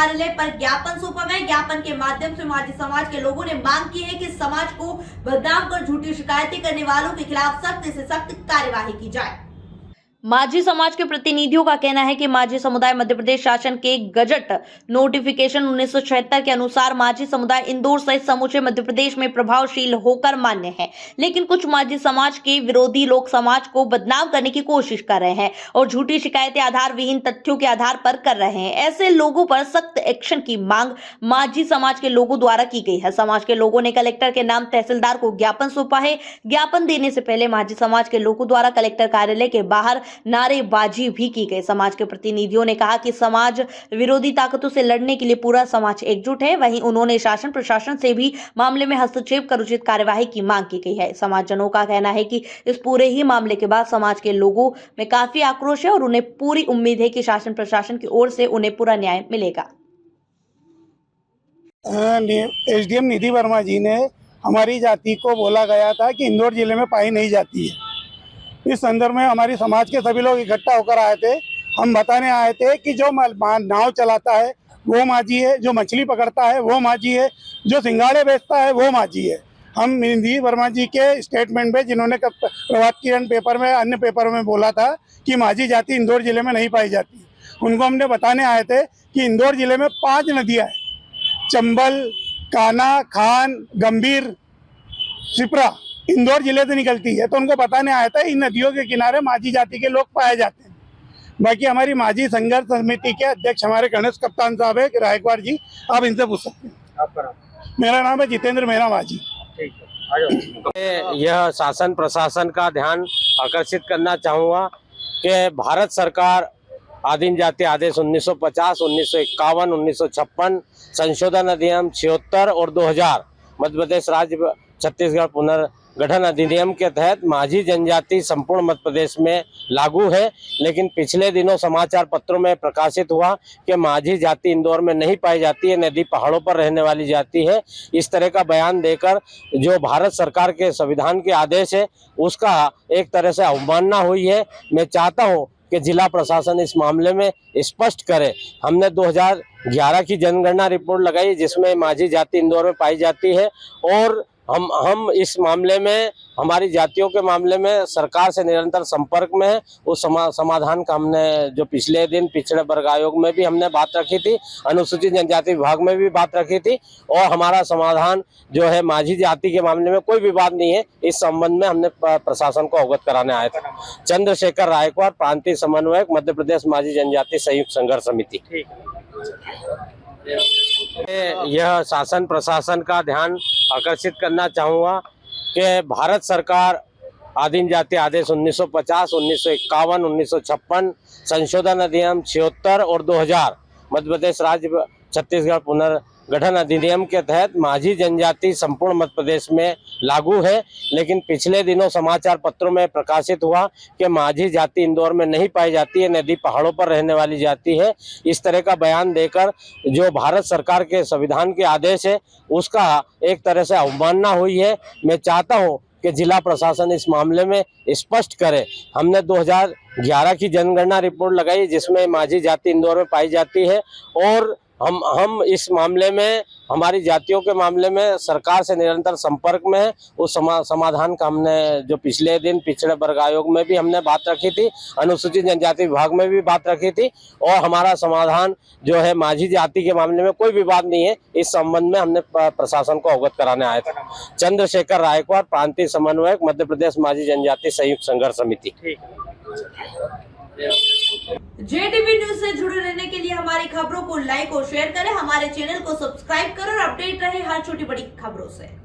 कार्यालय पर ज्ञापन सौंपा गया। ज्ञापन के माध्यम से माझी समाज के लोगों ने मांग की है कि समाज को बदनाम कर झूठी शिकायतें करने वालों के खिलाफ सख्त से सख्त कार्यवाही की जाए। माझी समाज के प्रतिनिधियों का कहना है कि माझी समुदाय मध्य प्रदेश शासन के गजट नोटिफिकेशन 1976 के अनुसार माझी समुदाय इंदौर सहित समूचे मध्य प्रदेश में प्रभावशील होकर मान्य है, लेकिन कुछ माझी समाज के विरोधी लोग समाज को बदनाम करने की कोशिश कर रहे हैं और झूठी शिकायतें आधार विहीन तथ्यों के आधार पर कर रहे हैं। ऐसे लोगों पर सख्त एक्शन की मांग माझी समाज के लोगों द्वारा की गई है। समाज के लोगों ने कलेक्टर के नाम तहसीलदार को ज्ञापन सौंपा है। ज्ञापन देने से पहले माझी समाज के लोगों द्वारा कलेक्टर कार्यालय के बाहर नारेबाजी भी की गई। समाज के प्रतिनिधियों ने कहा कि समाज विरोधी ताकतों से लड़ने के लिए पूरा समाज एकजुट है। वहीं उन्होंने शासन प्रशासन से भी मामले में हस्तक्षेप कर उचित कार्यवाही की मांग की गई है। समाजजनों का कहना है कि इस पूरे ही मामले के बाद समाज के लोगों में काफी आक्रोश है और उन्हें पूरी उम्मीद है कि शासन प्रशासन की ओर से उन्हें पूरा न्याय मिलेगा। एसडीएम निधि वर्मा जी ने हमारी जाति को बोला गया था कि इंदौर जिले में पाई नहीं जाती है। इस संदर्भ में हमारी समाज के सभी लोग इकट्ठा होकर आए थे। हम बताने आए थे कि जो नाव चलाता है वो माझी है, जो मछली पकड़ता है वो माझी है, जो सिंगाड़े बेचता है वो माझी है। हम निधि वर्मा जी के स्टेटमेंट पे, जिन्होंने प्रभात किरण पेपर में अन्य पेपरों में बोला था कि माझी जाति इंदौर जिले में नहीं पाई जाती, उनको हमने बताने आए थे कि इंदौर जिले में 5 नदियाँ हैं, चंबल, कान्हा, खान, गंभीर, सिपरा इंदौर जिले से निकलती है। तो उनको बताने आया था इन नदियों के किनारे माझी जाति के लोग पाए जाते हैं। बाकी हमारी माझी संघर्ष समिति के अध्यक्ष हमारे गणेश कप्तान साहब है, रायकवाड़ जी, आप इनसे पूछ सकते हैं। आपका नाम? मेरा नाम है जितेंद्र मेहरा माझी। यह शासन प्रशासन का ध्यान आकर्षित करना चाहूँगा कि भारत सरकार आदिम जाति आदेश 1950, 1951, 1956, संशोधन अधिनियम 76 और 2000 मध्य प्रदेश राज्य छत्तीसगढ़ पुनर्गठन अधिनियम के तहत माझी जनजाति संपूर्ण मध्य प्रदेश में लागू है। लेकिन पिछले दिनों समाचार पत्रों में प्रकाशित हुआ कि माझी जाति इंदौर में नहीं पाई जाती है, नदी पहाड़ों पर रहने वाली जाति है। इस तरह का बयान देकर जो भारत सरकार के संविधान के आदेश है उसका एक तरह से अवमानना हुई है। मैं चाहता हूँ कि जिला प्रशासन इस मामले में स्पष्ट करे। हमने 2011 की जनगणना रिपोर्ट लगाई जिसमें माझी जाति इंदौर में पाई जाती है और हम इस मामले में, हमारी जातियों के मामले में सरकार से निरंतर संपर्क में है। उस समाधान का हमने जो पिछले दिन पिछड़े वर्ग आयोग में भी हमने बात रखी थी, अनुसूचित जनजाति विभाग में भी बात रखी थी और हमारा समाधान जो है माझी जाति के मामले में कोई विवाद नहीं है। इस संबंध में हमने प्रशासन को अवगत कराने आए थे। चंद्रशेखर रायकवाड़, प्रांतीय समन्वयक, मध्य प्रदेश माझी जनजाति संयुक्त संघर्ष समिति। यह शासन प्रशासन का ध्यान आकर्षित करना चाहूँगा कि भारत सरकार आदिम जाति आदेश 1950, 1951, 1956, संशोधन अधिनियम 76 और 2000 मध्य प्रदेश राज्य छत्तीसगढ़ पुनर्गठन अधिनियम के तहत माझी जनजाति संपूर्ण मध्य प्रदेश में लागू है। लेकिन पिछले दिनों समाचार पत्रों में प्रकाशित हुआ कि माझी जाति इंदौर में नहीं पाई जाती है, नदी पहाड़ों पर रहने वाली जाति है। इस तरह का बयान देकर जो भारत सरकार के संविधान के आदेश है उसका एक तरह से अवमानना हुई है। मैं चाहता हूँ कि जिला प्रशासन इस मामले में स्पष्ट करे। हमने 2011 की जनगणना रिपोर्ट लगाई जिसमें माझी जाति इंदौर में पाई जाती है और हम इस मामले में, हमारी जातियों के मामले में सरकार से निरंतर संपर्क में है। उस समाधान का हमने जो पिछले दिन पिछड़े वर्ग आयोग में भी हमने बात रखी थी, अनुसूचित जनजाति विभाग में भी बात रखी थी और हमारा समाधान जो है माझी जाति के मामले में कोई विवाद नहीं है। इस संबंध में हमने प्रशासन को अवगत कराने आए थे। चंद्रशेखर रायकवाड़, प्रांतीय समन्वयक, मध्य प्रदेश माझी जनजाति संयुक्त संघर्ष समिति। JTV न्यूज से जुड़े रहने के लिए हमारी खबरों को लाइक और शेयर करें, हमारे चैनल को सब्सक्राइब करें और अपडेट रहे हर छोटी बड़ी खबरों से।